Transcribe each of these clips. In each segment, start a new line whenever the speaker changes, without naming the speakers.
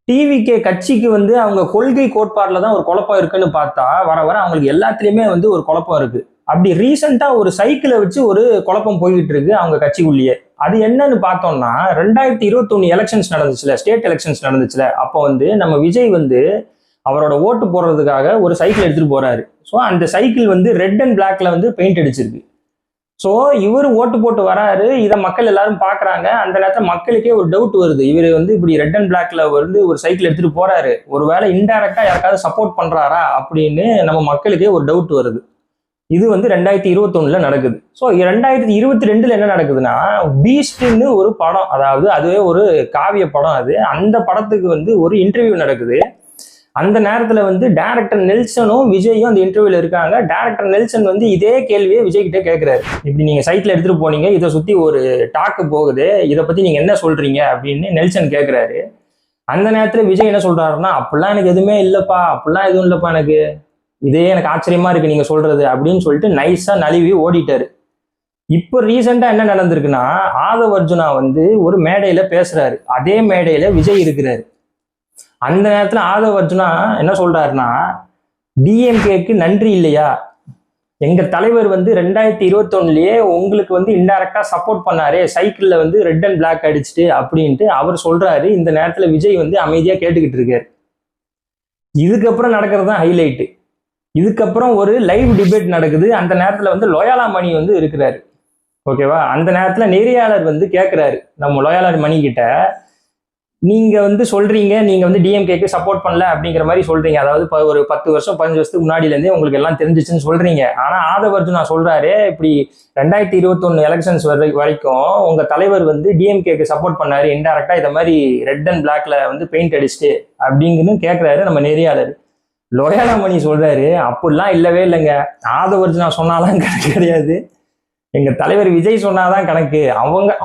TVK கட்சிக்கு வந்து அவங்க கொள்கை கோட்பாடுல தான் ஒரு குழப்பம் இருக்குன்னு பார்த்தா வர வர அவங்களுக்கு எல்லாத்துலயுமே வந்து ஒரு குழப்பம் இருக்கு. அப்படி ரீசெண்டா ஒரு சைக்கிளை வச்சு ஒரு குழப்பம் போய்கிட்டு இருக்கு அவங்க கட்சிக்குள்ளேயே. அது என்னன்னு பார்த்தோம்னா 2021 எலெக்ஷன்ஸ் நடந்துச்சுல, ஸ்டேட் எலெக்ஷன்ஸ் நடந்துச்சுல, அப்போ வந்து நம்ம விஜய் வந்து அவரோட ஓட்டு போடுறதுக்காக ஒரு சைக்கிள் எடுத்துட்டு போறாரு. ஸோ அந்த சைக்கிள் வந்து ரெட் அண்ட் பிளாக்ல வந்து பெயிண்ட் அடிச்சிருக்கு. ஸோ இவர் ஓட்டு போட்டு வராரு, இதை மக்கள் எல்லாரும் பாக்குறாங்க. அந்த நேரத்தில் மக்களுக்கே ஒரு டவுட் வருது, இவர் வந்து இப்படி ரெட் அண்ட் பிளாக்ல வந்து ஒரு சைக்கிள் எடுத்துட்டு போறாரு, ஒருவேளை இன்டைரக்டா யாருக்காவது சப்போர்ட் பண்றாரா அப்படின்னு நம்ம மக்களுக்கே ஒரு டவுட் வருது. இது வந்து 2021 நடக்குது. ஸோ 2022 என்ன நடக்குதுன்னா, பீஸ்ட்னு ஒரு படம், அதாவது அதுவே ஒரு காவிய படம். அந்த படத்துக்கு வந்து ஒரு இன்டர்வியூ நடக்குது. அந்த நேரத்துல வந்து டைரக்டர் நெல்சனும் விஜயும் அந்த இன்டர்வியூல இருக்காங்க. டைரக்டர் நெல்சன் வந்து இதே கேள்வியை விஜய் கிட்ட கேட்கிறாரு. இப்படி நீங்க சைக்கிள் எடுத்துட்டு போனீங்க, இதை சுத்தி ஒரு டாக்கு போகுது, இதை பத்தி நீங்க என்ன சொல்றீங்க அப்படின்னு நெல்சன் கேட்கிறாரு. அந்த நேரத்துல விஜய் என்ன சொல்றாருன்னா, அப்படிலாம் எனக்கு எதுவுமே இல்லப்பா, அப்படிலாம் எதுவும் இல்லப்பா, எனக்கு இதே எனக்கு ஆச்சரியமா இருக்கு நீங்க சொல்றது அப்படின்னு சொல்லிட்டு நைஸா நழுவி ஓடிட்டாரு. இப்போ ரீசெண்டா என்ன நடந்திருக்குன்னா, ஆதவ் அர்ஜுனா வந்து ஒரு மேடையில பேசுறாரு. அதே மேடையில விஜய் இருக்கிறாரு. அந்த நேரத்துல ஆதவ் அர்ஜுனா என்ன சொல்றாருன்னா, டிஎம்கேக்கு நன்றி இல்லையா, எங்க தலைவர் வந்து 2021லயே உங்களுக்கு வந்து இன்டைரக்டா சப்போர்ட் பண்ணாரு, சைக்கிள்ல வந்து ரெட் அண்ட் பிளாக் அடிச்சுட்டு அப்படின்ட்டு அவர் சொல்றாரு. இந்த நேரத்துல விஜய் வந்து அமைதியா கேட்டுக்கிட்டு இருக்காரு. இதுக்கப்புறம் நடக்கிறது தான் ஹைலைட். இதுக்கப்புறம் ஒரு லைவ் டிபேட் நடக்குது. அந்த நேரத்துல வந்து லோயாலா மணி வந்து இருக்கிறாரு. ஓகேவா? அந்த நேரத்துல நெறியாளர் வந்து கேட்கிறாரு நம்ம லோயாலா மணி கிட்ட, நீங்க வந்து சொல்றீங்க நீங்க வந்து டிஎம்கேக்கு சப்போர்ட் பண்ணல அப்படிங்கிற மாதிரி சொல்றீங்க, அதாவது ஒரு 10 வருஷம் 15 வருஷத்துக்கு முன்னாடில இருந்தே உங்களுக்கு எல்லாம் தெரிஞ்சிச்சுன்னு சொல்றீங்க. ஆனா ஆதவ் அர்ஜுனா சொல்றாரு, இப்படி 2021 எலெக்ஷன்ஸ் வரைக்கும் உங்க தலைவர் வந்து டிஎம்கேக்கு சப்போர்ட் பண்ணாரு இன்டைரக்டா, இதை மாதிரி ரெட் அண்ட் பிளாக்ல வந்து பெயிண்ட் அடிச்சுட்டு அப்படிங்கன்னு கேட்கிறாரு நம்ம நெறியாளர். லோயாலா மணி சொல்றாரு, அப்படிலாம் இல்லவே இல்லைங்க, ஆதவ் அர்ஜுனா சொன்னாலாம் கிடையாது, எங்க தலைவர் விஜய் சொன்னாதான் கணக்கு,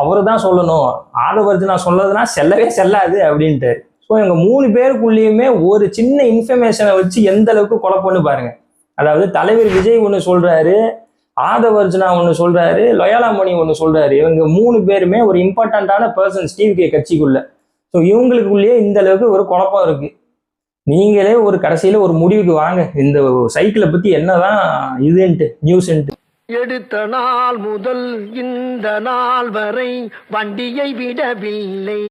அவரு தான் சொல்லணும், ஆதவ் அர்ஜுனா சொல்லதுன்னா செல்லவே செல்லாது அப்படின்ட்டு. ஸோ எங்க 3 பேருக்குள்ளேயுமே ஒரு சின்ன இன்ஃபர்மேஷனை வச்சு எந்த அளவுக்கு குழப்பம்னு பாருங்க. அதாவது தலைவர் விஜய் ஒன்று சொல்றாரு, ஆதவ் அர்ஜுனா ஒன்று சொல்றாரு, லோயாலா மணி ஒன்று சொல்றாரு. இவங்க 3 பேருமே ஒரு இம்பார்ட்டன்டான பர்சன்ஸ் டிவிகே கட்சிக்குள்ள. ஸோ இவங்களுக்குள்ளேயே இந்த அளவுக்கு ஒரு குழப்பம் இருக்கு. நீங்களே ஒரு கடைசியில ஒரு முடிவுக்கு வாங்க, இந்த சைக்கிளை பத்தி என்னதான் இதுன்ட்டு நியூஸ்ன்ட்டு.
எடுத்த நாள் முதல் இந்த நாள் வரை வண்டியை விடவில்லை.